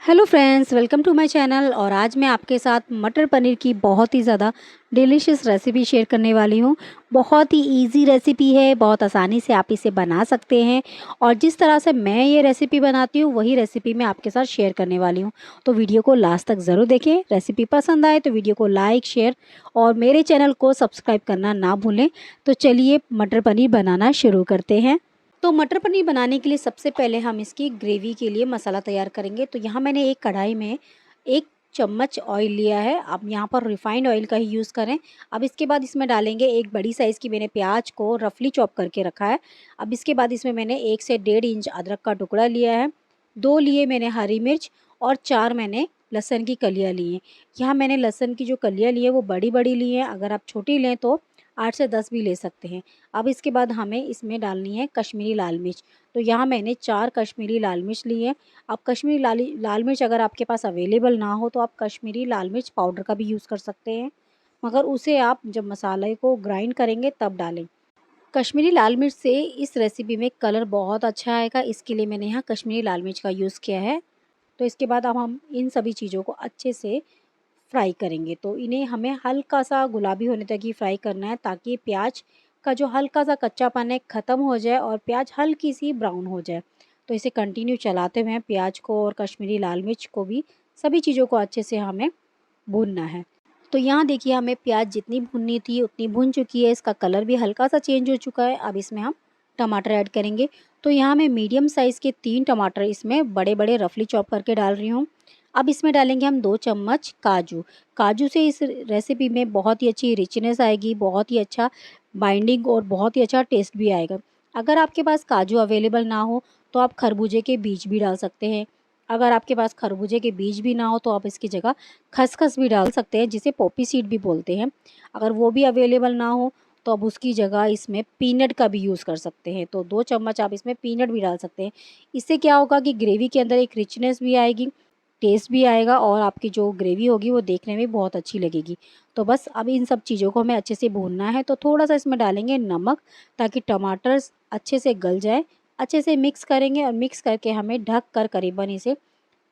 Hello friends, welcome to my channel. और आज मैं आपके साथ मटर पनीर की बहुत ही ज़्यादा डिलीशियस रेसिपी शेयर करने वाली हूँ। बहुत ही इजी रेसिपी है, बहुत आसानी से आप इसे बना सकते हैं। और जिस तरह से मैं ये रेसिपी बनाती हूँ वही रेसिपी मैं आपके साथ शेयर करने वाली हूँ। तो वीडियो को लास्ट तक ज़रूर देखें। रेसिपी पसंद आए तो वीडियो को लाइक, शेयर और मेरे चैनल को सब्सक्राइब करना ना भूलें। तो चलिए मटर पनीर बनाना शुरू करते हैं। तो मटर पनीर बनाने के लिए सबसे पहले हम इसकी ग्रेवी के लिए मसाला तैयार करेंगे। तो यहाँ मैंने एक कढ़ाई में 1 चम्मच ऑयल लिया है। आप यहाँ पर रिफाइंड ऑयल का ही यूज़ करें। अब इसके बाद इसमें डालेंगे एक बड़ी साइज़ की मैंने प्याज को रफली चॉप करके रखा है। अब इसके बाद इसमें मैंने 1 से 1.5 इंच अदरक का टुकड़ा लिया है। 2 लिए मैंने हरी मिर्च और 4 मैंने लहसुन की कलियाँ ली हैं। यहाँ मैंने लहसुन की जो कलियाँ ली है वो बड़ी-बड़ी ली हैं। अगर आप छोटी लें तो 8 से 10 भी ले सकते हैं। अब इसके बाद हमें इसमें डालनी है कश्मीरी लाल मिर्च। तो यहाँ मैंने 4 कश्मीरी लाल मिर्च ली है। अब कश्मीरी लाल मिर्च अगर आपके पास अवेलेबल ना हो तो आप कश्मीरी लाल मिर्च पाउडर का भी यूज़ कर सकते हैं, मगर उसे आप जब मसाले को ग्राइंड करेंगे तब डालें। कश्मीरी लाल मिर्च से इस रेसिपी में कलर बहुत अच्छा आएगा, इसके लिए मैंने यहाँ कश्मीरी लाल मिर्च का यूज़ किया है। तो इसके बाद अब हम इन सभी चीज़ों को अच्छे से फ्राई करेंगे। तो इन्हें हमें हल्का-सा गुलाबी होने तक ही फ्राई करना है, ताकि प्याज का जो हल्का-सा कच्चापन है ख़त्म हो जाए और प्याज हल्की-सी ब्राउन हो जाए। तो इसे कंटिन्यू चलाते हुए प्याज को और कश्मीरी लाल मिर्च को भी सभी चीज़ों को अच्छे से हमें भूनना है। तो यहाँ देखिए हमें प्याज जितनी भुननी थी उतनी भुन चुकी है, इसका कलर भी हल्का-सा चेंज हो चुका है। अब इसमें हम टमाटर ऐड करेंगे। तो यहाँ मैं मीडियम साइज़ के 3 टमाटर इसमें बड़े-बड़े रफली चॉप करके डाल रही हूँ। अब इसमें डालेंगे हम 2 चम्मच काजू। काजू से इस रेसिपी में बहुत ही अच्छी रिचनेस आएगी, बहुत ही अच्छा बाइंडिंग और बहुत ही अच्छा टेस्ट भी आएगा। अगर आपके पास काजू अवेलेबल ना हो तो आप खरबूजे के बीज भी डाल सकते हैं। अगर आपके पास खरबूजे के बीज भी ना हो तो आप इसकी जगह खसखस भी डाल सकते हैं, जिसे पॉपी सीड भी बोलते हैं। अगर वो भी अवेलेबल ना हो तो अब उसकी जगह इसमें पीनट का भी यूज़ कर सकते हैं। तो 2 चम्मच आप इसमें पीनट भी डाल सकते हैं। इससे क्या होगा कि ग्रेवी के अंदर एक रिचनेस भी आएगी, टेस्ट भी आएगा और आपकी जो ग्रेवी होगी वो देखने में बहुत अच्छी लगेगी। तो बस अब इन सब चीज़ों को हमें अच्छे से भूनना है। तो थोड़ा-सा इसमें डालेंगे नमक, ताकि टमाटर अच्छे से गल जाए। अच्छे से मिक्स करेंगे और मिक्स करके हमें ढक कर करीबन इसे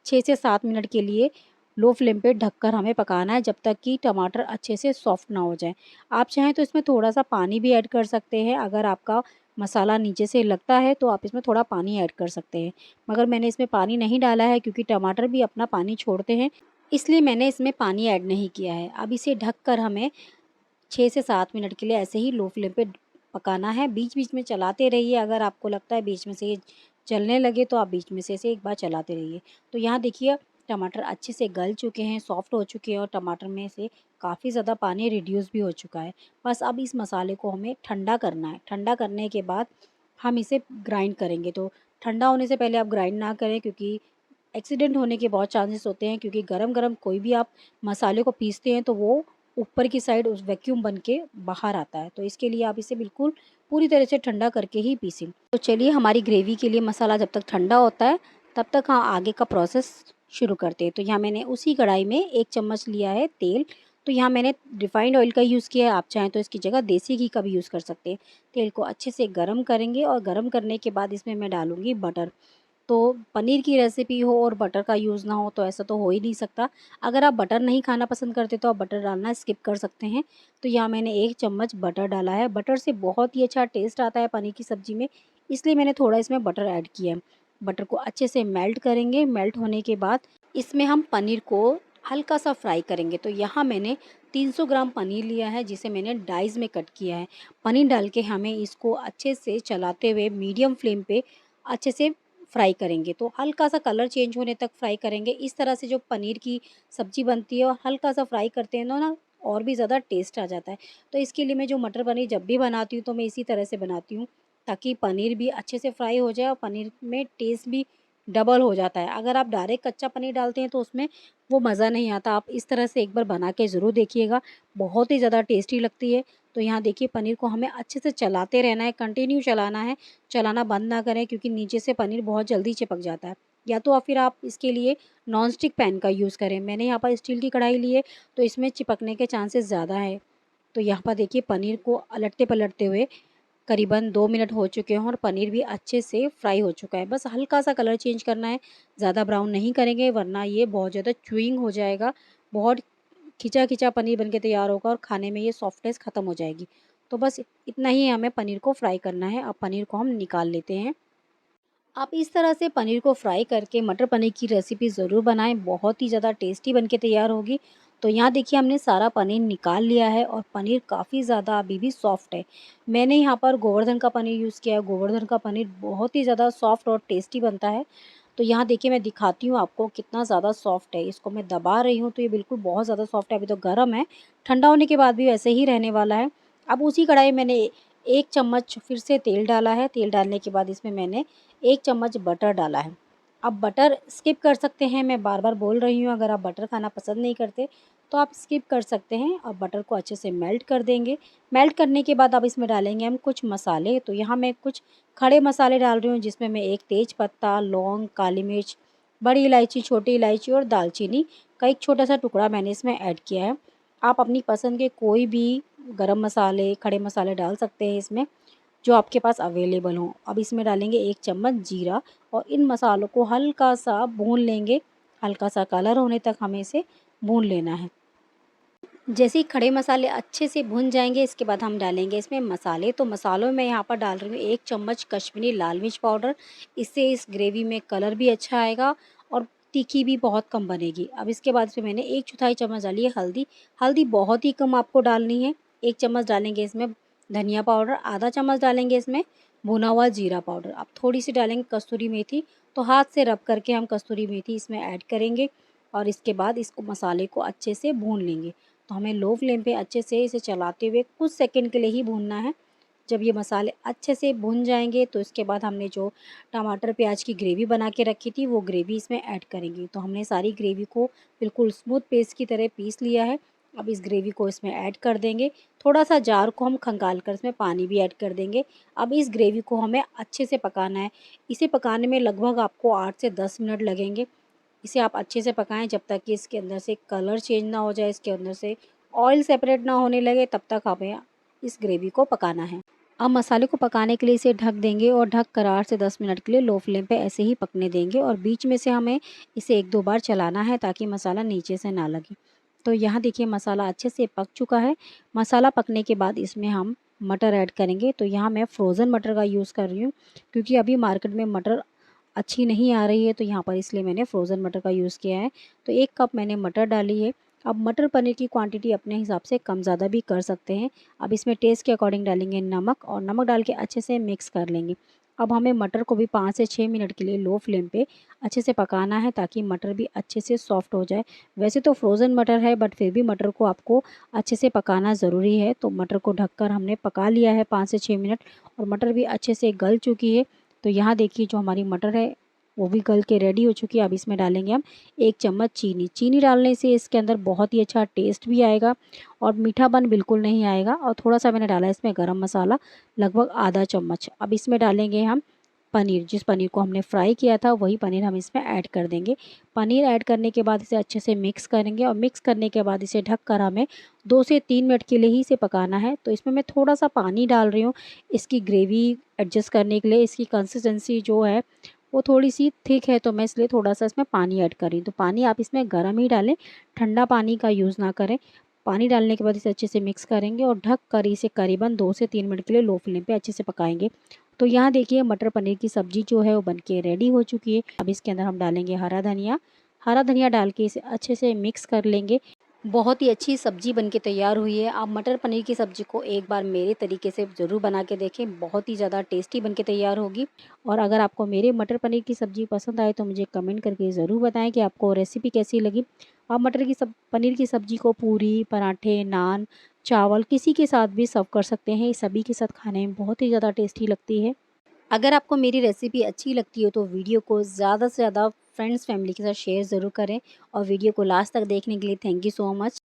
6 से 7 मिनट के लिए लो फ्लेम पे ढककर हमें पकाना है, जब तक कि टमाटर अच्छे से सॉफ्ट ना हो जाए। आप चाहें तो इसमें थोड़ा-सा पानी भी ऐड कर सकते हैं। अगर आपका मसाला नीचे से लगता है तो आप इसमें थोड़ा पानी ऐड कर सकते हैं। मगर मैंने इसमें पानी नहीं डाला है, क्योंकि टमाटर भी अपना पानी छोड़ते हैं, इसलिए मैंने इसमें पानी ऐड नहीं किया है। अब इसे ढककर हमें 6 से 7 मिनट के लिए ऐसे ही लो फ्लेम पे पकाना है। बीच-बीच में चलाते रहिए। अगर आपको लगता है बीच में से ये जलने लगे तो आप बीच में से इसे एक बार चलाते रहिए। तो यहाँ देखिए टमाटर अच्छे से गल चुके हैं, सॉफ्ट हो चुके हैं और टमाटर में से काफ़ी ज़्यादा पानी रिड्यूस भी हो चुका है। बस अब इस मसाले को हमें ठंडा करना है। ठंडा करने के बाद हम इसे ग्राइंड करेंगे। तो ठंडा होने से पहले आप ग्राइंड ना करें, क्योंकि एक्सीडेंट होने के बहुत चांसेस होते हैं, क्योंकि गरम-गरम कोई भी आप मसाले को पीसते हैं तो वो ऊपर की साइड उस वैक्यूम बन के बाहर आता है। तो इसके लिए आप इसे बिल्कुल पूरी तरह से ठंडा करके ही पीसें। तो चलिए हमारी ग्रेवी के लिए मसाला जब तक ठंडा होता है तब तक हाँ आगे का प्रोसेस शुरू करते हैं। तो यहाँ मैंने उसी कढ़ाई में 1 चम्मच लिया है तेल। तो यहाँ मैंने रिफाइंड ऑयल का यूज़ किया है, आप चाहें तो इसकी जगह देसी घी का भी यूज़ कर सकते हैं। तेल को अच्छे से गरम करेंगे और गरम करने के बाद इसमें मैं डालूँगी बटर। तो पनीर की रेसिपी हो और बटर का यूज़ ना हो तो ऐसा तो हो ही नहीं सकता। अगर आप बटर नहीं खाना पसंद करते तो आप बटर डालना स्किप कर सकते हैं। तो यहाँ मैंने 1 चम्मच बटर डाला है। बटर से बहुत ही अच्छा टेस्ट आता है पनीर की सब्ज़ी में, इसलिए मैंने थोड़ा इसमें बटर ऐड किया है। बटर को अच्छे से मेल्ट करेंगे। मेल्ट होने के बाद इसमें हम पनीर को हल्का-सा फ्राई करेंगे। तो यहाँ मैंने 300 ग्राम पनीर लिया है, जिसे मैंने डाइस में कट किया है। पनीर डाल के हमें इसको अच्छे से चलाते हुए मीडियम फ्लेम पे अच्छे से फ्राई करेंगे। तो हल्का-सा कलर चेंज होने तक फ्राई करेंगे। इस तरह से जो पनीर की सब्ज़ी बनती है और हल्का-सा फ्राई करते हैं तो ना और भी ज़्यादा टेस्ट आ जाता है। तो इसके लिए मैं जो मटर पनीर जब भी बनाती हूँ तो मैं इसी तरह से बनाती हूँ, ताकि पनीर भी अच्छे से फ्राई हो जाए और पनीर में टेस्ट भी डबल हो जाता है। अगर आप डायरेक्ट कच्चा पनीर डालते हैं तो उसमें वो मज़ा नहीं आता। आप इस तरह से एक बार बना के ज़रूर देखिएगा, बहुत ही ज़्यादा टेस्टी लगती है। तो यहाँ देखिए पनीर को हमें अच्छे से चलाते रहना है, कंटिन्यू चलाना है, चलाना बंद ना करें, क्योंकि नीचे से पनीर बहुत जल्दी चिपक जाता है। या तो फिर आप इसके लिए नॉन स्टिक पैन का यूज़ करें। मैंने यहाँ पर स्टील की कढ़ाई ली है, तो इसमें चिपकने के चांसेस ज़्यादा है। तो यहाँ पर देखिए पनीर को अलटते-पलटते हुए करीबन 2 मिनट हो चुके हैं और पनीर भी अच्छे से फ्राई हो चुका है। बस हल्का-सा कलर चेंज करना है, ज़्यादा ब्राउन नहीं करेंगे वरना ये बहुत ज़्यादा च्युइंग हो जाएगा। बहुत खिंचा-खिंचा पनीर बन के तैयार होगा और खाने में ये सॉफ्टनेस ख़त्म हो जाएगी। तो बस इतना ही हमें पनीर को फ्राई करना है। अब पनीर को हम निकाल लेते हैं। आप इस तरह से पनीर को फ्राई करके मटर पनीर की रेसिपी ज़रूर बनाएं, बहुत ही ज़्यादा टेस्टी बन के तैयार होगी। तो यहाँ देखिए हमने सारा पनीर निकाल लिया है और पनीर काफ़ी ज़्यादा अभी भी सॉफ्ट है। मैंने यहाँ पर गोवर्धन का पनीर यूज़ किया है। गोवर्धन का पनीर बहुत ही ज़्यादा सॉफ्ट और टेस्टी बनता है। तो यहाँ देखिए मैं दिखाती हूँ आपको कितना ज़्यादा सॉफ्ट है। इसको मैं दबा रही हूँ तो ये बिल्कुल बहुत ज़्यादा सॉफ्ट है। अभी तो गर्म है, ठंडा होने के बाद भी वैसे ही रहने वाला है। अब उसी कढ़ाई में मैंने 1 चम्मच फिर से तेल डाला है। तेल डालने के बाद इसमें मैंने 1 चम्मच बटर डाला है। आप बटर स्किप कर सकते हैं, मैं बार-बार बोल रही हूँ, अगर आप बटर खाना पसंद नहीं करते तो आप स्किप कर सकते हैं और बटर को अच्छे से मेल्ट कर देंगे। मेल्ट करने के बाद अब इसमें डालेंगे हम कुछ मसाले। तो यहाँ मैं कुछ खड़े मसाले डाल रही हूँ जिसमें मैं 1 तेज पत्ता, लौंग, काली मिर्च, बड़ी इलायची, छोटी इलायची और दालचीनी का एक छोटा-सा टुकड़ा मैंने इसमें ऐड किया है। आप अपनी पसंद के कोई भी गरम मसाले, खड़े मसाले डाल सकते हैं इसमें, जो आपके पास अवेलेबल हों। अब इसमें डालेंगे 1 चम्मच जीरा और इन मसालों को हल्का-सा भून लेंगे। हल्का-सा कलर होने तक हमें इसे भून लेना है। जैसे ही खड़े मसाले अच्छे से भुन जाएँगे इसके बाद हम डालेंगे इसमें मसाले। तो मसालों में यहाँ पर डाल रही हूँ 1 चम्मच कश्मीरी लाल मिर्च पाउडर। इससे इस ग्रेवी में कलर भी अच्छा आएगा और तीखी भी बहुत कम बनेगी। अब इसके बाद इसमें मैंने 1/4 चम्मच डाली है हल्दी। हल्दी बहुत ही कम आपको डालनी है। 1 चम्मच डालेंगे इसमें धनिया पाउडर, आधा चम्मच डालेंगे इसमें भुना हुआ जीरा पाउडर। अब थोड़ी-सी डालेंगे कस्तूरी मेथी, तो हाथ से रब करके हम कस्तूरी मेथी इसमें ऐड करेंगे और इसके बाद इसको मसाले को अच्छे से भून लेंगे। तो हमें लो फ्लेम पे अच्छे से इसे चलाते हुए कुछ सेकंड के लिए ही भूनना है। जब ये मसाले अच्छे से भुन जाएँगे तो इसके बाद हमने जो टमाटर प्याज की ग्रेवी बना के रखी थी वो ग्रेवी इसमें ऐड करेंगे। तो हमने सारी ग्रेवी को बिल्कुल स्मूथ पेस्ट की तरह पीस लिया है। अब इस ग्रेवी को इसमें ऐड कर देंगे। थोड़ा-सा जार को हम खंगाल कर इसमें पानी भी ऐड कर देंगे। अब इस ग्रेवी को हमें अच्छे से पकाना है। इसे पकाने में लगभग आपको 8 से 10 मिनट लगेंगे। इसे आप अच्छे से पकाएं जब तक कि इसके अंदर से कलर चेंज ना हो जाए, इसके अंदर से ऑयल सेपरेट ना होने लगे, तब तक हमें इस ग्रेवी को पकाना है। अब मसाले को पकाने के लिए इसे ढक देंगे और ढक कर 8 से 10 मिनट के लिए लो फ्लेम पे ऐसे ही पकने देंगे और बीच में से हमें इसे 1-2 बार चलाना है ताकि मसाला नीचे से ना लगे। तो यहाँ देखिए मसाला अच्छे से पक चुका है। मसाला पकने के बाद इसमें हम मटर ऐड करेंगे। तो यहाँ मैं फ्रोज़न मटर का यूज़ कर रही हूँ क्योंकि अभी मार्केट में मटर अच्छी नहीं आ रही है, तो यहाँ पर इसलिए मैंने फ्रोज़न मटर का यूज़ किया है। तो 1 कप मैंने मटर डाली है। अब मटर पनीर की क्वांटिटी अपने हिसाब से कम ज़्यादा भी कर सकते हैं। अब इसमें टेस्ट के अकॉर्डिंग डालेंगे नमक और नमक डाल के अच्छे से मिक्स कर लेंगे। अब हमें मटर को भी 5 से 6 मिनट के लिए लो फ्लेम पे अच्छे से पकाना है ताकि मटर भी अच्छे से सॉफ्ट हो जाए। वैसे तो फ्रोज़न मटर है बट फिर भी मटर को आपको अच्छे से पकाना ज़रूरी है। तो मटर को ढककर हमने पका लिया है 5 से 6 मिनट और मटर भी अच्छे से गल चुकी है। तो यहाँ देखिए जो हमारी मटर है वो भी गल के रेडी हो चुकी है। अब इसमें डालेंगे हम 1 चम्मच चीनी। चीनी डालने से इसके अंदर बहुत ही अच्छा टेस्ट भी आएगा और मीठापन बिल्कुल नहीं आएगा। और थोड़ा-सा मैंने डाला है इसमें गरम मसाला, लगभग आधा चम्मच। अब इसमें डालेंगे हम पनीर, जिस पनीर को हमने फ्राई किया था वही पनीर हम इसमें ऐड कर देंगे। पनीर ऐड करने के बाद इसे अच्छे से मिक्स करेंगे और मिक्स करने के बाद इसे ढककर हमें 2 से 3 मिनट के लिए ही इसे पकाना है। तो इसमें मैं थोड़ा-सा पानी डाल रही हूँ, इसकी ग्रेवी एडजस्ट करने के लिए। इसकी कंसिस्टेंसी जो है वो थोड़ी-सी थिक है, तो मैं इसलिए थोड़ा-सा इसमें पानी ऐड कर रही हूँ। तो पानी आप इसमें गर्म ही डालें, ठंडा पानी का यूज़ ना करें। पानी डालने के बाद इसे अच्छे से मिक्स करेंगे और ढक कर इसे करीबन 2 से 3 मिनट के लिए लो फ्लेम पे अच्छे से पकाएँगे। तो यहाँ देखिए मटर पनीर की सब्ज़ी जो है वो बनके रेडी हो चुकी है। अब इसके अंदर हम डालेंगे हरा धनिया। हरा धनिया डाल के इसे अच्छे से मिक्स कर लेंगे। बहुत ही अच्छी सब्ज़ी बनके तैयार हुई है। आप मटर पनीर की सब्ज़ी को एक बार मेरे तरीके से ज़रूर बना के देखें, बहुत ही ज़्यादा टेस्टी बनके तैयार होगी। और अगर आपको मेरे मटर पनीर की सब्ज़ी पसंद आए तो मुझे कमेंट करके ज़रूर बताएं कि आपको रेसिपी कैसी लगी। आप पनीर की सब्ज़ी को पूरी, पराठे, नान, चावल किसी के साथ भी सर्व कर सकते हैं। ये सभी के साथ खाने में बहुत ही ज़्यादा टेस्टी लगती है। अगर आपको मेरी रेसिपी अच्छी लगती हो तो वीडियो को ज़्यादा से ज़्यादा फ्रेंड्स फैमिली के साथ शेयर ज़रूर करें और वीडियो को लास्ट तक देखने के लिए थैंक यू सो मच।